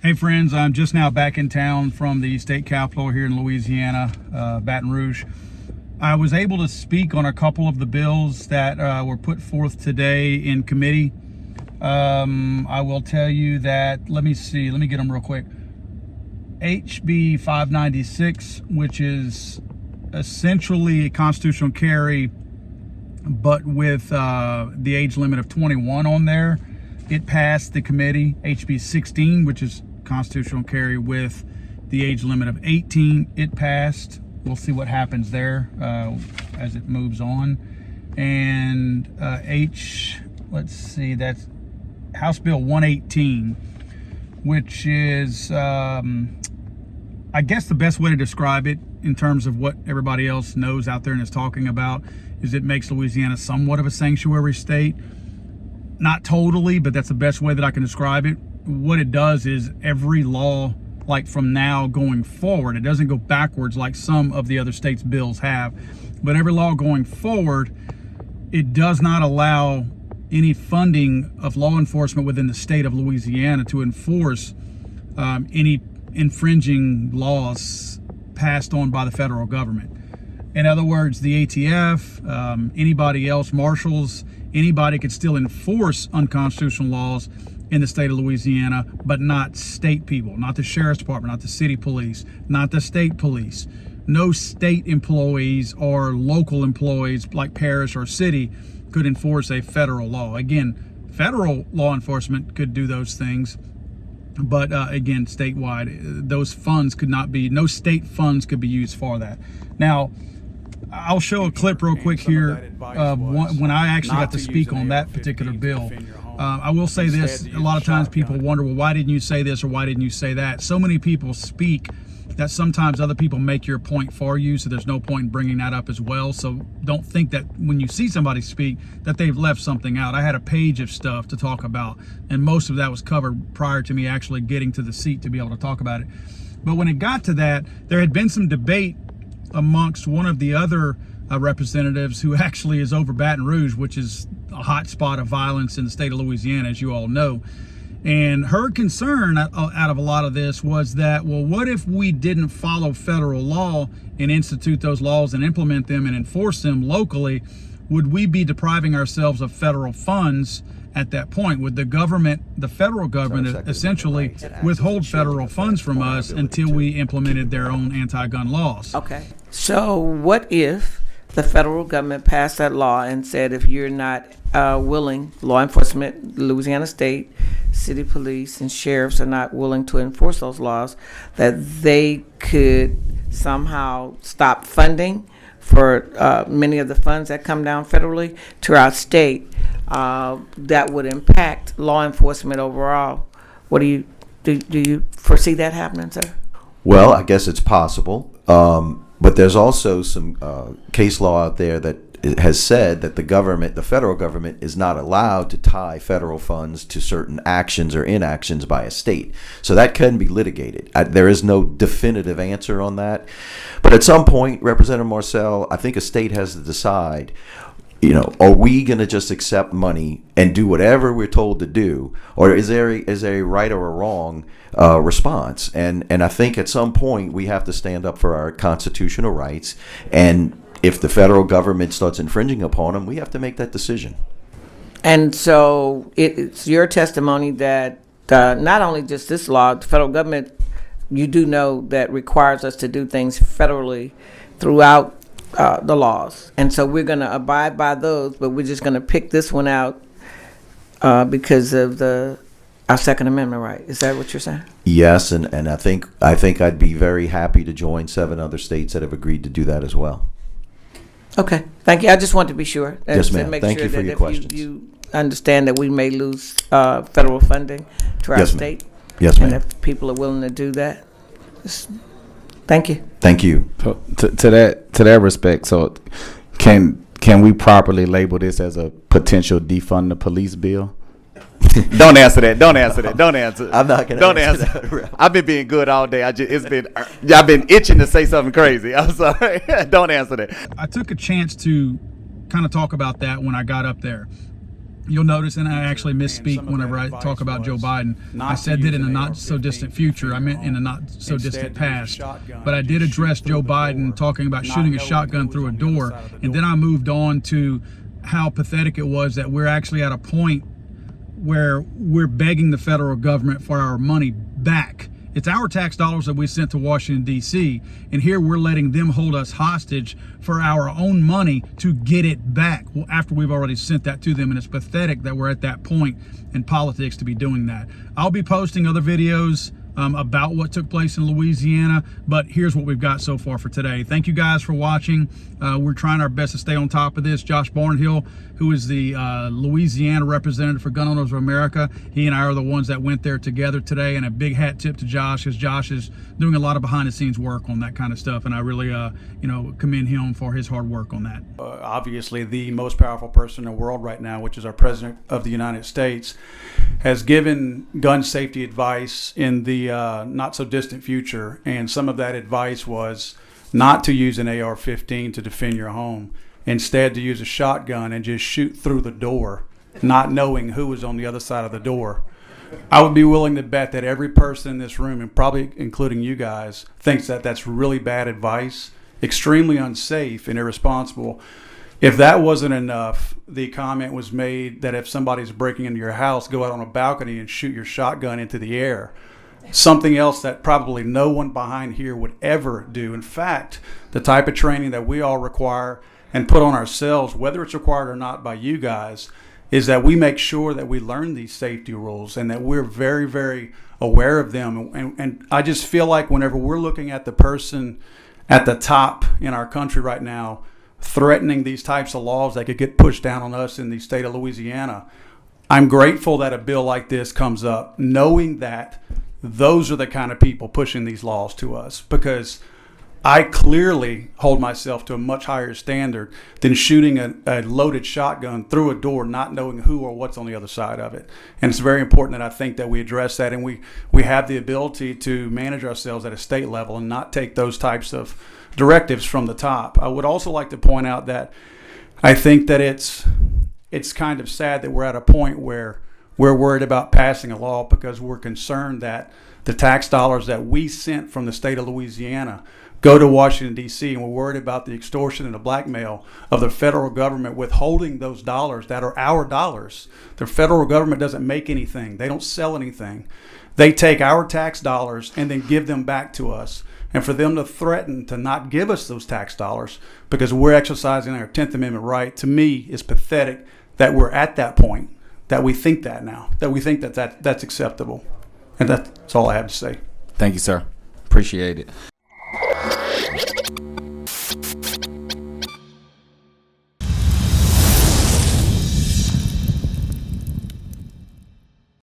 Hey friends, I'm just now back in town from the state capitol here in Louisiana, Baton Rouge. I was able to speak on a couple of the bills that were put forth today in committee. I will tell you that, let me get them real quick. HB 596, which is essentially a constitutional carry, but with the age limit of 21 on there. It passed the committee. HB 16, which is constitutional carry with the age limit of 18, it passed. We'll see what happens there as it moves on. And that's House Bill 118, which is, I guess the best way to describe it in terms of what everybody else knows out there and is talking about is it makes Louisiana somewhat of a sanctuary state. Not totally, but that's the best way that I can describe it. What it does is every law, like from now going forward, it doesn't go backwards like some of the other states' bills have, but every law going forward, it does not allow any funding of law enforcement within the state of Louisiana to enforce any infringing laws passed on by the federal government. In other words, the ATF, anybody else, marshals, anybody could still enforce unconstitutional laws in the state of Louisiana, but not state people, not the sheriff's department, not the city police, not the state police. No state employees or local employees like parish or city could enforce a federal law. Again, federal law enforcement could do those things, but again, statewide, those funds could not be, no state funds could be used for that. Now, I'll show a clip real quick here of when I actually got to speak on that particular bill. I will say this, a lot of times people wonder, well, why didn't you say this or why didn't you say that? So many people speak that sometimes other people make your point for you, so there's no point in bringing that up as well. So don't think that when you see somebody speak that they've left something out. I had a page of stuff to talk about, and most of that was covered prior to me actually getting to the seat to be able to talk about it. But when it got to that, there had been some debate amongst one of the other representatives who actually is over Baton Rouge, which is a hot spot of violence in the state of Louisiana, as you all know. And her concern out of a lot of this was that, well, what if we didn't follow federal law and institute those laws and implement them and enforce them locally? Would we be depriving ourselves of federal funds at that point? Would the government, the federal government, essentially withhold federal funds from us until we implemented their own anti-gun laws? Okay. So what if the federal government passed that law and said if you're not willing, law enforcement, Louisiana State, city police, and sheriffs are not willing to enforce those laws, that they could somehow stop funding for many of the funds that come down federally to our state, that would impact law enforcement overall? What do you foresee that happening, sir? Well, I guess it's possible, but there's also some case law out there that has said that the federal government is not allowed to tie federal funds to certain actions or inactions by a state. So that can be litigated. There is no definitive answer on that. But at some point, Representative Marcel, I think a state has to decide, are we going to just accept money and do whatever we're told to do? Or is there a right or a wrong response? And I think at some point we have to stand up for our constitutional rights. And if the federal government starts infringing upon them, we have to make that decision. And so it's your testimony that not only just this law, the federal government, you do know that requires us to do things federally throughout the laws. And so we're going to abide by those, but we're just going to pick this one out because of our Second Amendment right. Is that what you're saying? Yes, and I think I'd be very happy to join 7 other states that have agreed to do that as well. Okay, thank you. I just want to be sure. Yes, ma'am. Thank you for your questions. You understand that we may lose federal funding to our state. Yes, ma'am. And if people are willing to do that, thank you. Thank you. To that respect, so can we properly label this as a potential defund the police bill? Don't answer that. Don't answer that. Don't answer. I'm not gonna. Don't answer. That. I've been being good all day. I've been itching to say something crazy. I'm sorry. Don't answer that. I took a chance to kind of talk about that when I got up there. You'll notice, and I actually misspeak whenever I talk about Joe Biden. I said that in the not so distant future. I meant in the not so distant past. But I did address Joe Biden talking about shooting a shotgun through a door. And then I moved on to how pathetic it was that we're actually at a point where we're begging the federal government for our money back. It's our tax dollars that we sent to Washington, D.C., and here we're letting them hold us hostage for our own money to get it back after we've already sent that to them. And it's pathetic that we're at that point in politics to be doing that. I'll be posting other videos about what took place in Louisiana, but here's what we've got so far for today. Thank you guys for watching. We're trying our best to stay on top of this. Josh Barnhill, who is the Louisiana representative for Gun Owners of America, he and I are the ones that went there together today, and a big hat tip to Josh, because Josh is doing a lot of behind the scenes work on that kind of stuff, and I really commend him for his hard work on that. Obviously the most powerful person in the world right now, which is our President of the United States, has given gun safety advice in the not so distant future, and some of that advice was not to use an AR-15 to defend your home, instead to use a shotgun and just shoot through the door, not knowing who was on the other side of the door. I would be willing to bet that every person in this room, and probably including you guys, thinks that that's really bad advice, extremely unsafe and irresponsible. If that wasn't enough, the comment was made that if somebody's breaking into your house, go out on a balcony and shoot your shotgun into the air. Something else that probably no one behind here would ever do. In fact, the type of training that we all require and put on ourselves, whether it's required or not by you guys, is that we make sure that we learn these safety rules and that we're very, very aware of them. And I just feel like whenever we're looking at the person at the top in our country right now, threatening these types of laws that could get pushed down on us in the state of Louisiana, I'm grateful that a bill like this comes up, knowing that those are the kind of people pushing these laws to us, because I clearly hold myself to a much higher standard than shooting a loaded shotgun through a door, not knowing who or what's on the other side of it. And it's very important that I think that we address that, and we have the ability to manage ourselves at a state level and not take those types of directives from the top. I would also like to point out that I think that it's kind of sad that we're at a point where we're worried about passing a law because we're concerned that the tax dollars that we sent from the state of Louisiana go to Washington, D.C., and we're worried about the extortion and the blackmail of the federal government withholding those dollars that are our dollars. The federal government doesn't make anything. They don't sell anything. They take our tax dollars and then give them back to us. And for them to threaten to not give us those tax dollars because we're exercising our 10th Amendment right, to me, is pathetic that we're at that point, that we think that now, that we think that that's acceptable. And that's all I have to say. Thank you, sir. Appreciate it.